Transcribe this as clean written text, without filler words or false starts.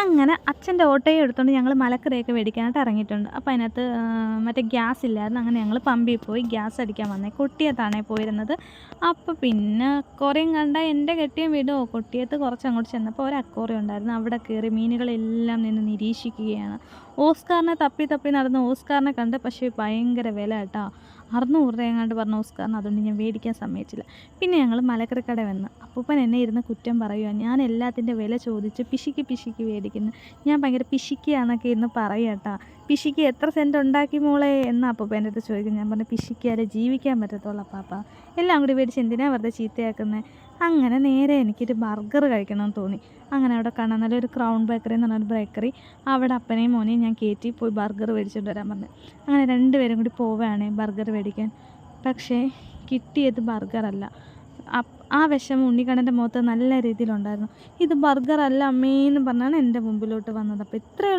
അങ്ങനെ അച്ഛൻ്റെ ഓട്ടോയും എടുത്തുകൊണ്ട് ഞങ്ങൾ മലക്കറിയൊക്കെ മേടിക്കാനായിട്ട് ഇറങ്ങിയിട്ടുണ്ട്. അപ്പോൾ അതിനകത്ത് മറ്റേ ഗ്യാസ് ഇല്ലായിരുന്നു. അങ്ങനെ ഞങ്ങൾ പമ്പിൽ പോയി ഗ്യാസ് അടിക്കാൻ വന്നേ. കൊട്ടിയത്താണേ പോയിരുന്നത്. അപ്പോൾ പിന്നെ അക്വേറിയം കണ്ടാൽ എൻ്റെ കെട്ടിയൻ വിടുമോ? കൊട്ടിയത്ത് കുറച്ച് അങ്ങോട്ട് ചെന്നപ്പോൾ ഒരു അക്വേറിയം ഉണ്ടായിരുന്നു. അവിടെ കയറി മീനുകളെല്ലാം നിന്ന് നിരീക്ഷിക്കുകയാണ്. ഓസ്കാറിനെ തപ്പി തപ്പി നടന്ന് ഓസ്കാറിനെ കണ്ട്, പക്ഷേ ഭയങ്കര വില കേട്ടോ. 600 രൂപ എങ്ങാണ്ട് പറഞ്ഞ ഓസ്കാറിന്. അതുകൊണ്ട് ഞാൻ മേടിക്കാൻ സമ്മതിച്ചില്ല. പിന്നെ ഞങ്ങൾ മലക്കറിക്കട വന്ന് അപ്പൂപ്പൻ എന്നെ ഇരുന്ന് കുറ്റം പറയുക, ഞാൻ എല്ലാത്തിൻ്റെ വില ചോദിച്ച് പിശുക്കി പിശുക്കി മേടിക്കുന്നു, ഞാൻ ഭയങ്കര പിശുക്കിയാന്നൊക്കെ ഇരുന്ന് പറയുക കേട്ടോ. പിശുക്കി എത്ര സെൻറ്റ് ഉണ്ടാക്കി മോളെ എന്ന് അപ്പൂപ്പൻ എൻ്റെ അടുത്ത് ചോദിക്കും. ഞാൻ പറഞ്ഞു പിശുക്കിയാലേ ജീവിക്കാൻ പറ്റത്തുള്ളൂ അപ്പാപ്പ, എല്ലാം കൂടി മേടിച്ച് എന്തിനാ വെറുതെ ചീത്തയാക്കുന്നത്. അങ്ങനെ നേരെ എനിക്കൊരു ബർഗർ കഴിക്കണമെന്ന് തോന്നി. അങ്ങനെ അവിടെ കാണാൻ നല്ലൊരു ക്രൗൺ ബേക്കറി എന്ന് പറഞ്ഞൊരു ബേക്കറി, അവിടെ അപ്പനെയും മോനെയും ഞാൻ കയറ്റി പോയി ബർഗർ മേടിച്ചുകൊണ്ട് വരാൻ പറഞ്ഞു. അങ്ങനെ രണ്ടുപേരും കൂടി പോവുകയാണ് ബർഗർ മേടിക്കാൻ. പക്ഷേ കിട്ടിയത് ബർഗറല്ല. ആ വിഷമം ഉണ്ണിക്കണ്ണൻ്റെ മുഖത്ത് നല്ല രീതിയിലുണ്ടായിരുന്നു. ഇത് ബർഗറല്ല അമ്മേന്ന് പറഞ്ഞാണ് എൻ്റെ മുമ്പിലോട്ട് വന്നത്. അപ്പോൾ ഇത്രയേ